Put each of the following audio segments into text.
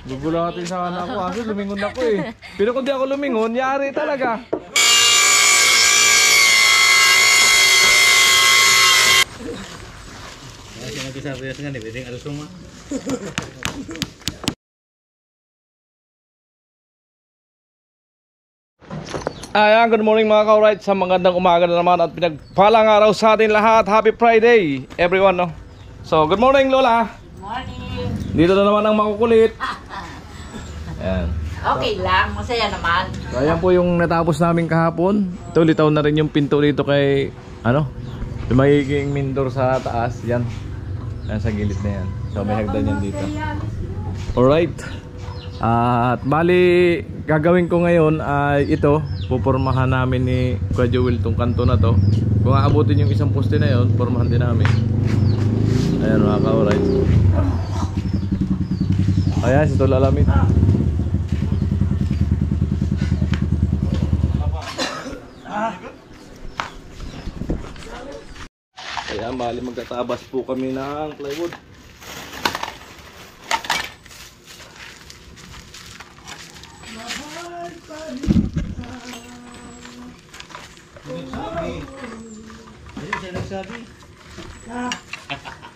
Gugulatin sana ako. Kasi lumingon ako eh. Pero kung di ako lumingon, yari talaga. Kasi nagsasabi nga ni pwedeng alusong mo. Ayan, good morning mga ka-right. Sa magandang umaga na naman at pinagpalang araw sa atin lahat. Happy Friday everyone, no? So, good morning Lola. Good morning. Dito na naman ang makukulit. Ayan. Okay lang, masaya naman. So, ayan po yung natapos namin kahapon. Ito, litaw na rin yung pinto dito kay, ano, yung magiging mindor sa taas. Yan. Ayan, sa gilid na yan. So, may hagdan yan dito. Alright. At bali, gagawin ko ngayon ay ito. Pupormahan namin ni Kuya Joel tong kanto na to. Kung aabutin yung isang poste na yon, pormahan din namin. Ayan mga ka-alright. Ayan, si Tol Alamid. Ayan, bali magtatabas po kami ng plywood. Nagsabi.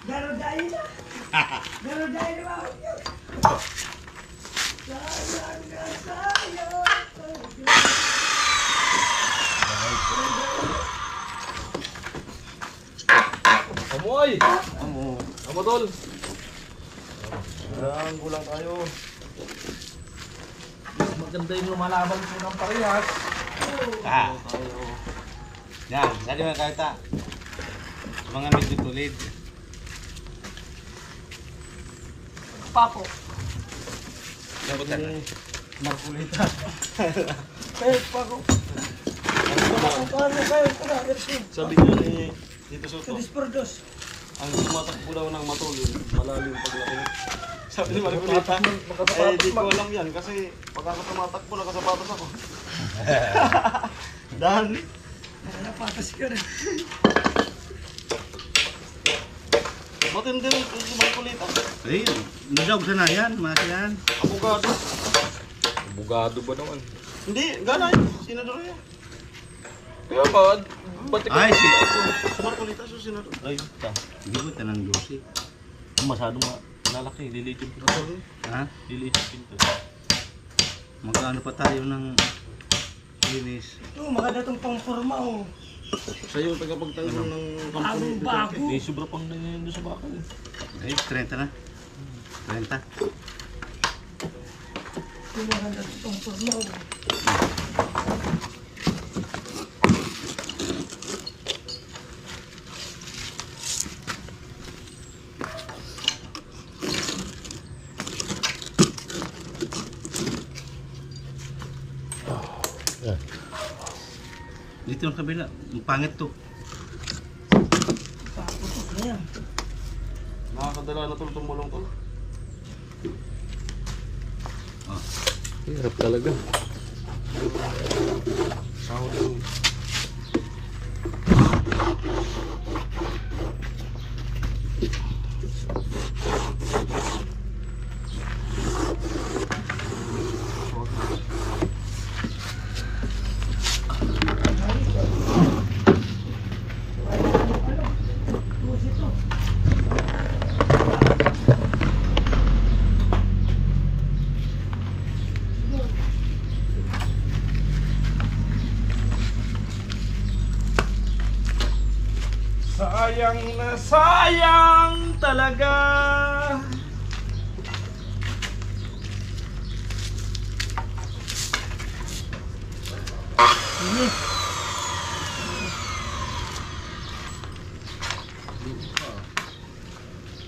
Garo dahil na. Garo dahil na ako yun. Sayang na sayang. Amoy! Amo tol! Ayan, kulang tayo. Mas maganda yung lumalaban po ng parehas. Yan, dali mga kahit mga medyo tulid. Papo. Sabutan na. Markulita. Kaya pa ko. Paano kayo? Sabi niya ni Tito Soto, Disperdos. ang tumatakbo daw ng matulid, malalim paglaki. Sabi ni Marcolita, di ko alam yan kasi pag ako tumatakbo, nakasapatos ako. Dahil Napatas ka rin. matindi rin si Marcolita. Eh, nadog sana yan, mas yan. Abogado. Bugado ba naman? Hindi, ganay. Senador yan. Kaya ba? Ba't ikaw? Ay, Si Marcolita, so senador. Ay, hindi ko tanang dosi. masyadong lalaki. Liliit yung pinto. Ha? Liliit yung pinto. Magkano pa tayo ng linis? Ito, maganda itong pangforma oh. Sa'yo, tagapagtayo ng Bagong bago. Hindi, sobra pang nangyayang doon sa bakal. Ay, 30 na. 30. Ito, maganda itong pangforma oh. Dito ang kabila, ang pangit to. Bago to, kaya. nakakadala na tulong tumulong to. Hirap talaga. Sahod yung Sayang na sayang talaga.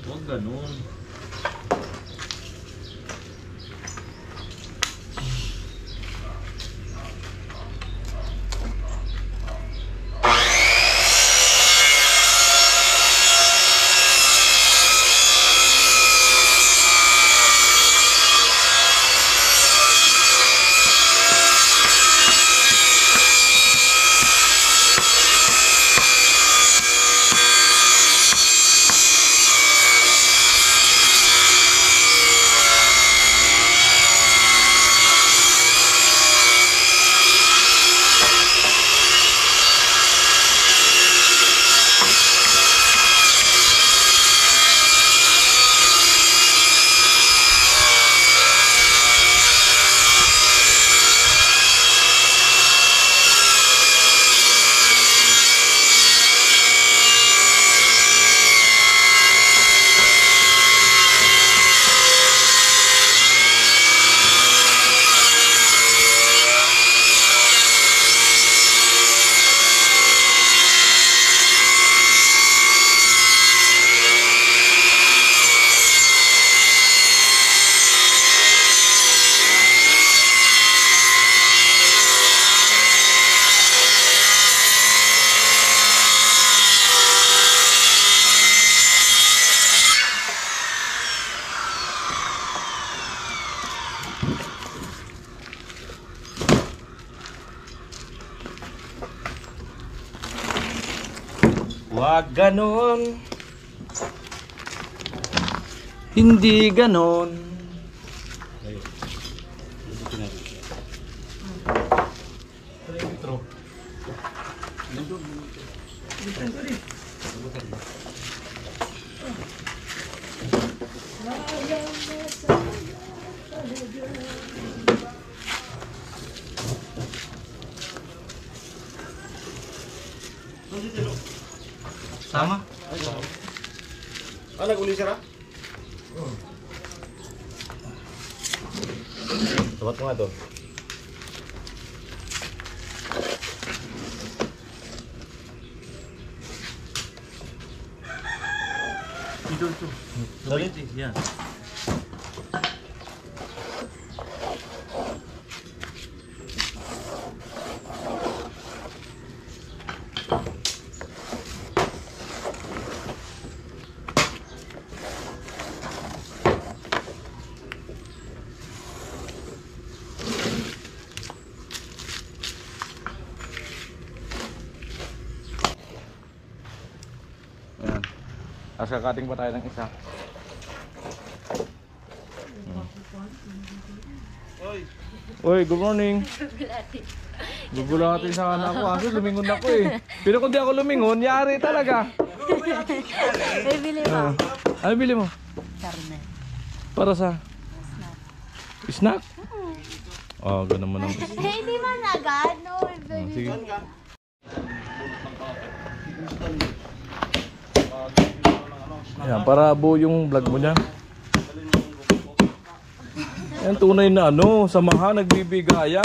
Huwag ganun. Wag ganon. Hindi ganon. Sama? Ah, nag-uli siya na? Sabat mo nga to. Ito. Dali. Yan. Ayan. Tapos kakating pa tayo ng isa. Uy, good morning. Gugulatin sana ako. Kasi lumingon ako eh. Pero kung di ako lumingon, yari talaga. Bibili mo. Ano bili mo? Karne. Para sa? Snack? Oh, ganun mo naman. Hindi man agad. No, Sige. Ayan, para buo yung vlog mo niya. Yan, tunay na ano, samahan, nagbibigayan.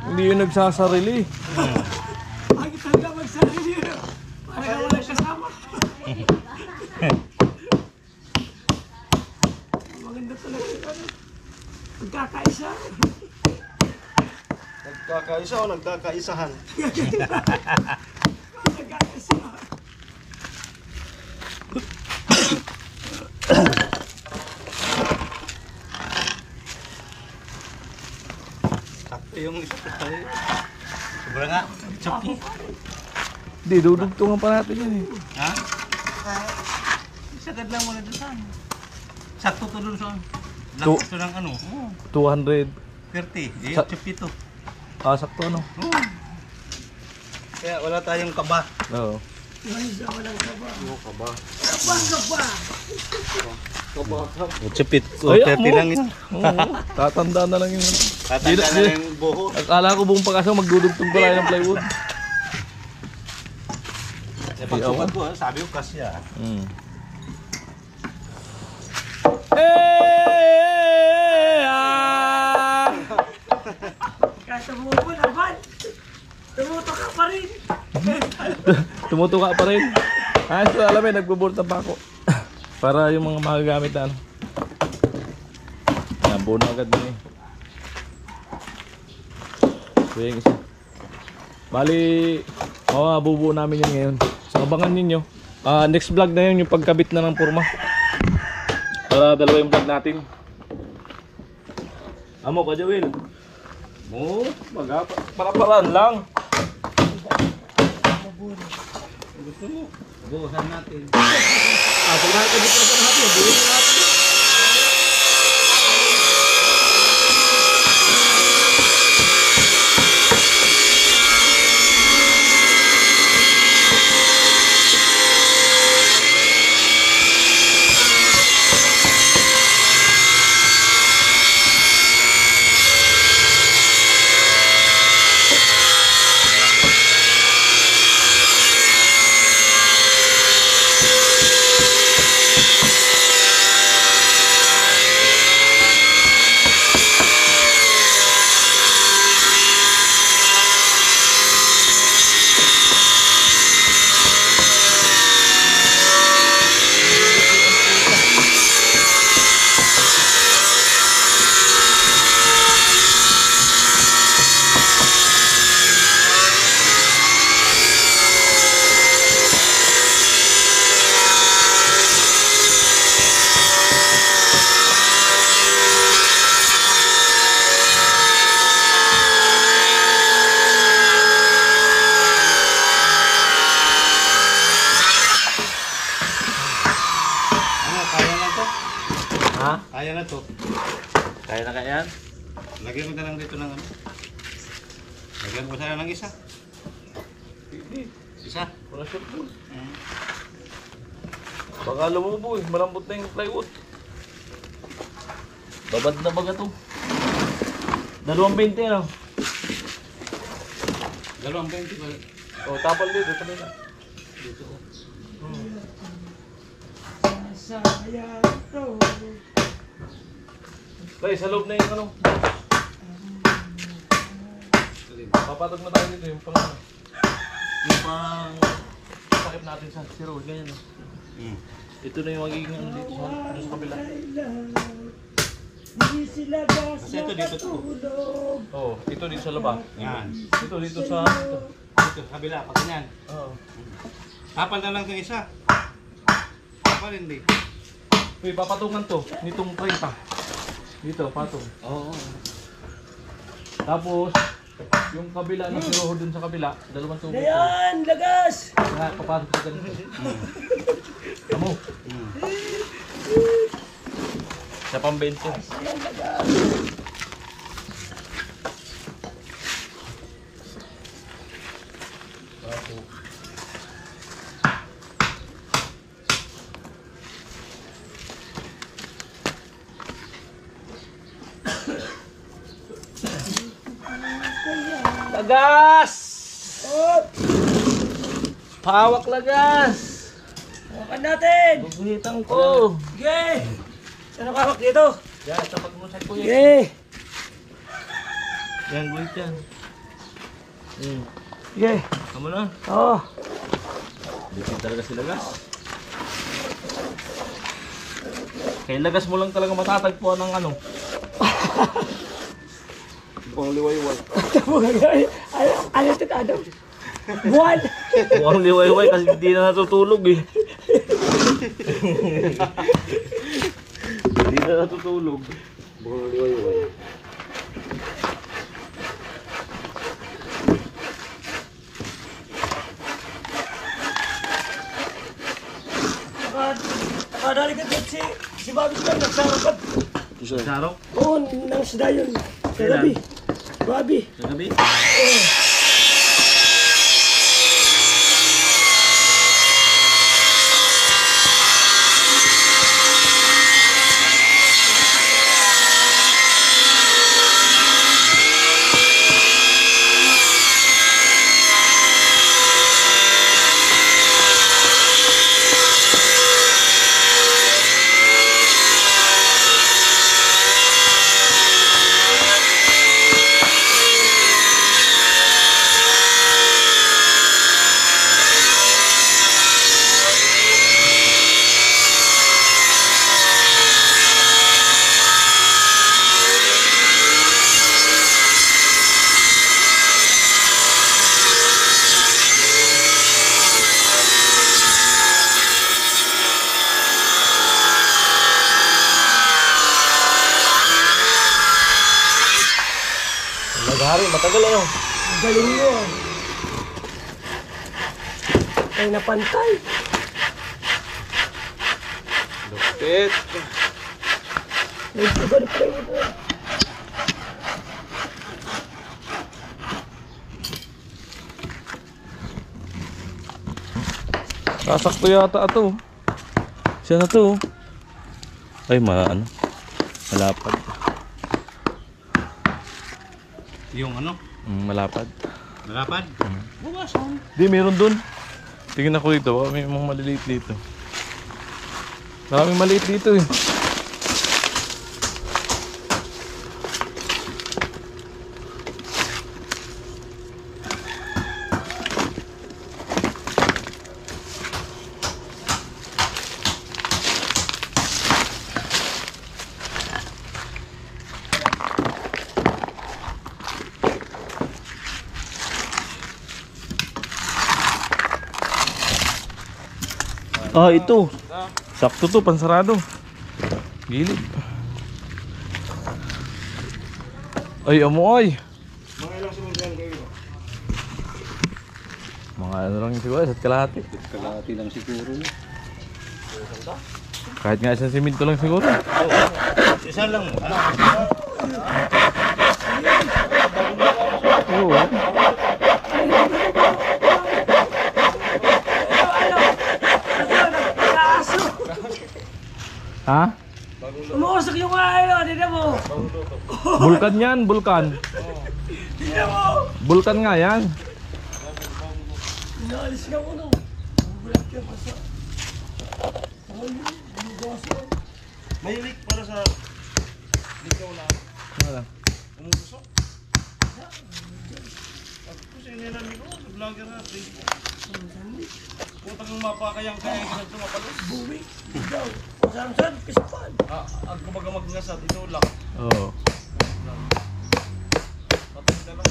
Hindi yung nagsasarili. Ay, talaga magsarili. Para ka walang kasama. Maganda talaga ito. Magkakaisa. Nagkakaisa o nagkakaisahan? Magkakaisa. Sakto yung isa ko tayo. Sobra nga. Choppy. Hindi, dudugtungan pa natin yan eh. Ha? Sagad lang muna doon saan. Sakto to doon saan. To- Lakto ng ano. 200. 30. Eh, Sa- choppy to. Sakto ano? Kaya wala tayong kaba. Oo. Isa walang kaba. Kaba. Chipit. Ay, 30 mo. lang yun. Oo, tatanda na lang yun. Tatanda na lang yung buho. Akala ko buong pag-asa magdudugtong pa tayo ng plywood. Eh, pagsukat ko, sabi ko kasya. Mm. Ah! Kahit tumubo naman. Tumuto ka pa rin. Tumutuka pa rin. So alam mo, nagbuburta pa ako. Para yung mga magagamit na ano. Yan, buo na agad na eh. So yung isa. Bali, bubuo namin yun ngayon. So abangan ninyo. Next vlog na yun, yung pagkabit na ng forma. Para dalawa yung vlog natin. Amo ka, Joel. Para-paraan lang. Gusto mo? Buhusan natin. Pag nakakabit na sa natin, buo na natin. na to. Kaya na kaya yan? Lagyan ko na lang dito ng ano. Lagyan ko sana ng isa. Isa. Wala shot po. Baka lumubo eh. Malambot na yung plywood. Babad na baga to. 2.20 ano? 2.20 ba? O, tapal dito. Tabi na. Dito ko. Sayang to. Tay, sa loob na yung ano. Papatag na tayo dito yung pang ano. Yung pang sakip natin sa zero. Ganyan. Ito na yung magiging ano dito sa kabila. Hindi sila gas Kasi ito dito to. nakatulog. Oo, ito dito sa laba. Yan. Dito sa ito. Dito, sa kabila, pag ganyan. Oo. Tapal na lang yung isa. Tapal hindi. Uy, papatungan to. Nitong 30. Dito, patong. Oo. Tapos, yung kabila na siroho dun sa kabila, 2 tubo. Ayan, lagas! Kaya papasok sa ganito. Kamu. Sa pambento. Lagas! Pawak lagas! Hawakan natin! Guguhitan ko! Sige! Saan ang hawak dito? Yan, sa pagmusay ko yan. Sige! Yan, guhit yan. Sige! Kamu na. Oo! Bitin talaga si Lagas. Kay Lagas mo lang talaga matatagpuan ng ano. Pang liwayway. Ano ito Adam? Buwan! Mukhang liwayway kasi hindi na natutulog eh. Hindi na natutulog. Pang liwayway. Nakadali ka dito si Bobby Slam nagsarapat. Sarok? Oo, nang sida yun. Sa gabi. Bobby. Sa gabi? Naghari, matagal ano? Galing mo. Ay napantay. Lupit. Nagsugal pa rin ito. Sasakto yata ito. Siya na to. Ay, malapad. Yung ano? Malapad. Malapad? Bukasan. Di, meron dun. Tingin ako dito. Baka may mga maliliit dito. Maraming maliit dito eh. Ah, ito. Sakto to, pansarado. Gilid. Ay, amoy. Mga ilang sinunsyan kayo? Mga ano lang siguro, isa't kalahati. Kalahati lang siguro. Kahit nga isang simento lang siguro. Isa lang mo. Oo. Nag-aso. Ha? Umuusok yung ano, tignan mo. Bulkan yan, bulkan. Tignan mo. Bulkan nga yan. Inaalis ka mo no. Bulat ka pa sa... May leak para sa ligaw na Wala. umusok. Kasi nilalim ko, vlogger na, Facebook. Putang yung mapakayang kaya sa tumapalos. Buwi. Ikaw. Saan-saan, pispan. Ang kumbaga magngasat, ito lang. Oo. Patay na lang.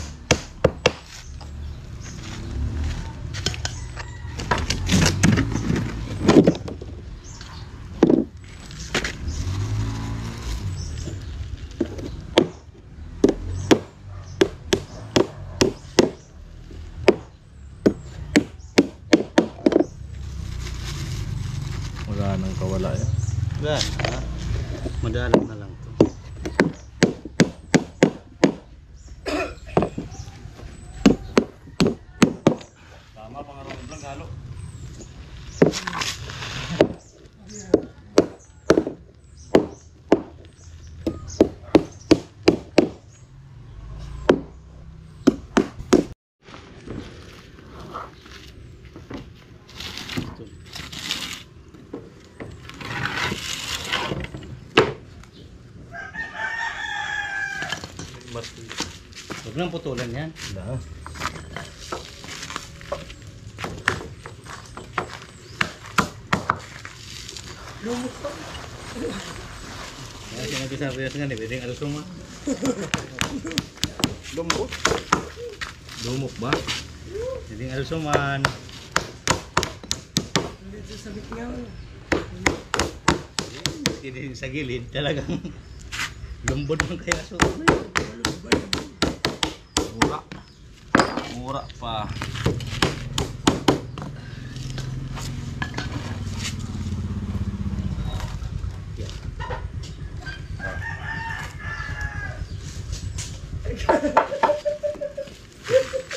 Wala nang kawala yan. Wala. Madalang na lang to. Tama, pangarong lang halo. Huwag nang putulan yan. Wala. Kaya sinabi sa Reyes nga, pwedeng alusuma. Lumbot. Lumok ba? Pwedeng alusuman. Dito sa bitngaw. Hindi sa gilid, talagang lumbod man kaya aso. Mura. Mura pa.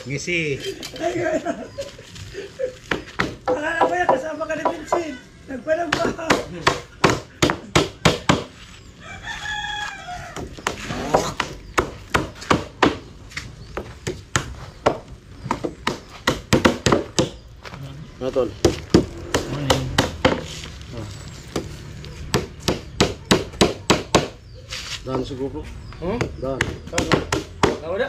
Ngisi. Akala ko yan, kasama ka ni Vincent. Nagpalang ba? Ano tol? Morning. Daan siguro. Hmm? Daan. Tama na?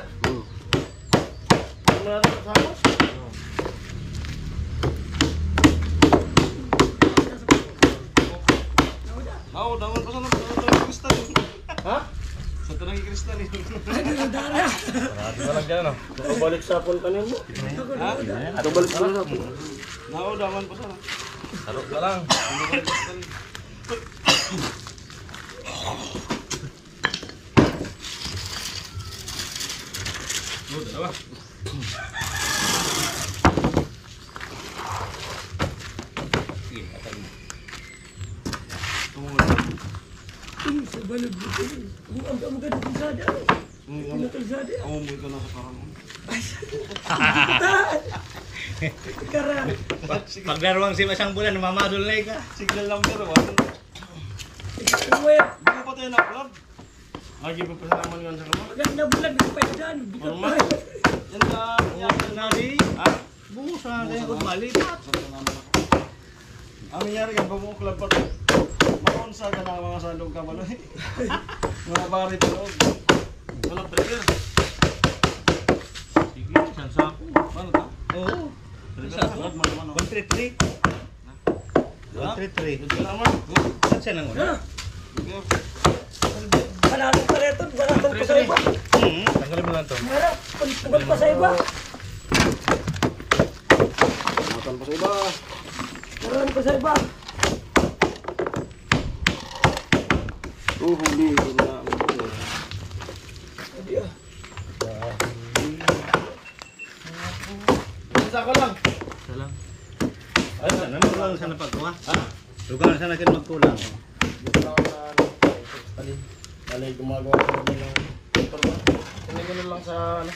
Wala na kasama? Oo, dawan pa sana. Dawan kristal. Ha? Sa tanang kristal. Marami ka lang dyan, ano? Nakabalik sa pon ka mo. Ha? Nakabalik sa pon. Oo, dawan pa sana. Laro ka lang. Oo, dalawa. Sa balod dito. Ang maganda ng kalsada. Ang kalsada. Umumoy ka na sa parang. Kara. Paglaruang si Masang Bulan, mamadol na ka. Signal lang pero. Uwe. Hindi pa tayo na-upload. Lagi pa pa naman yun sa kamar. Maganda bulan. Hindi pa dyan. Normal. Yan ka. Bukas na di. Ha? Bukas na kaya kung mali. Ang nangyari yan, bumuklab pa ito. Makonsa ka na mga sandong kamaloy. Mga bari pa loob. Walang trigger. Sige, isang sako. Paano ta? Oo. Trigger na agad, malaman ako. 133. 133. Trigger naman. Saan siya nang una? Trigger. Maraming pa rito. Maraming pa sa iba. Tanggalin mo lang to. Maraming pa sa iba. Matan pa sa iba. Maraming pa sa iba. Huli na. Isa ko lang. Salang. Ay, sana lang sana pagkuha. Ha? Lugar sana kin magkulang. Dito lang ako sa ano. Alay, gumagawa ko naman ng paper ba? Tinignan lang sa ano.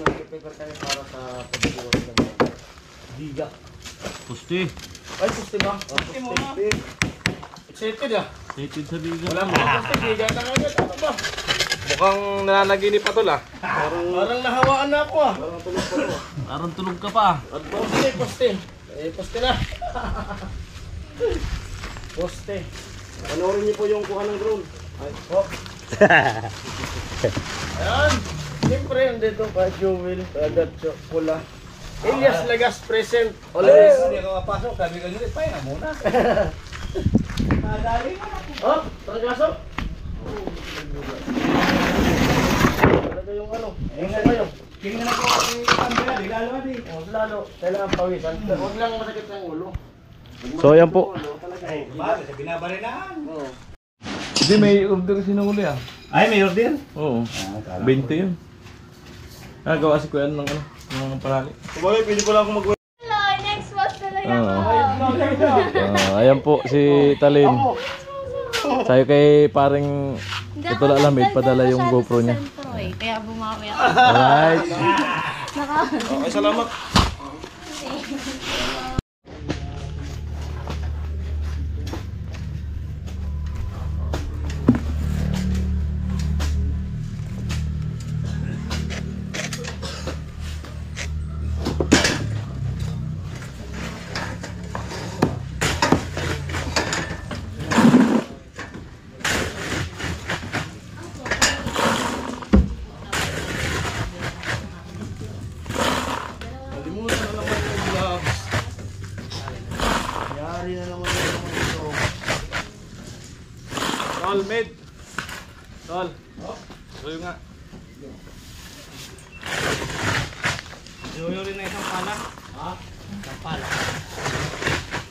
Nag-paper kami para sa pagbubuhat ng biga. Pusti. Ay, pusti ba? Pusti mo na. Excited ah. Excited sa biga. Wala mo pusti, biga ka agad. Ano ba? Mukhang nananaginip pa tol ah. Parang nahawaan na ako ah. Parang tulog ka pa. At pusti, pusti. Eh, pusti na. Pusti. Panoorin niyo po yung kuha ng drone. Ay, oh. Ayan. Siyempre, andito pa Jewel, Gatcho, Pula. Elias Lagas present. Always. Hindi ka mapasok. Sabi ka nyo, pahinga muna. Oh, trangkaso. Talaga yung ano. Ayun kayo. Tingnan ako kung camera. Di lalo di. Oh, lalo. Kailangan pawisan. Huwag lang masakit ng ulo. So ayan po. Ay, bakit? Sa binabarinaan. Hindi, may order sinuli ah. Ay, may order? Oo. 20 yun. Gawa si Kuya ng ano, ng palali. Sabagay, pwede pala akong mag- Hello, next watch talaga Oo. Ayan po si Talin. Sayo kay paring ito lang alam, padala yung GoPro niya. Kaya bumawi ako. Alright. Okay, salamat. Nalimutan na naman yung gloves. Yari na naman ito. Tol, mid. Tol. Suyo nga. Suyo rin na isang pala. Ha? Isang pala.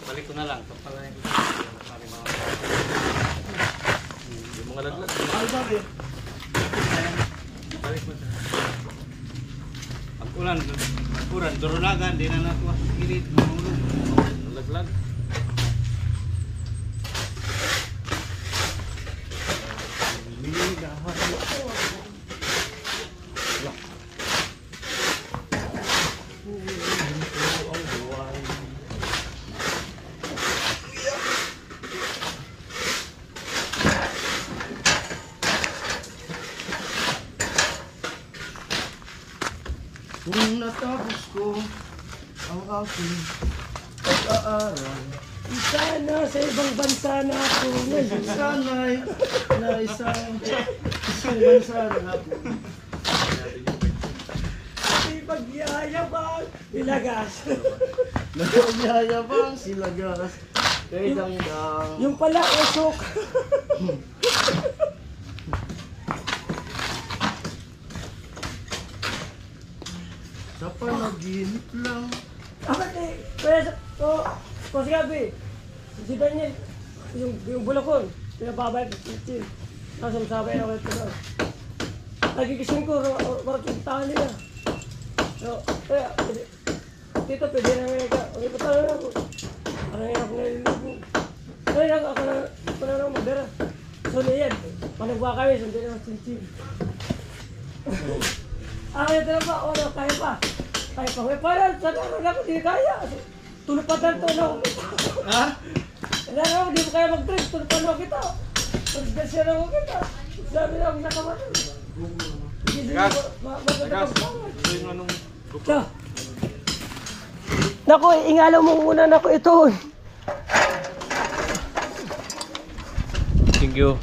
Balik ko na lang. Isang pala yung Yung mga laglag. Ano sabi? balik mo sa... Pag-ulan, durunagan, di na natuwa sa gilid. Mahulog. Laglag. Kung natapos ko ang aking pag-aaral, Sana sa ibang bansa na ako ngayon. sana'y na isang bansa na ako. Ipagyayabang ilagas. Nagyayabang sila gas, kay dangdang. Yung pala usok. Sa panaginip lang. Apat eh. Kaya sa gabi. Si Daniel, yung bulakon, pinababay ko si Tapos sabay ako ito na. Nagigising ko, parang kintahan nila. So, kaya, dito pwede na ngayon ka. Okay, patalo na ako. Parang ngayon ako naliligo. Kaya ako na lang magdara. So, niyan, panagwa kami, sundi na chin-chin. Kaya ito na ba? O, kaya pa. Kaya pa. May parang, sana ako, di kaya. Tulog pa tayo ito na ako. Ha? Wala na ako, di mo kaya mag-trip. Tulog pa na ako kita. Pag-desya na ako kita. Sabi na ako nakamanan. Gas. Gas. Yung anong... Naku, ingalaw mo muna na ko ito. Thank you.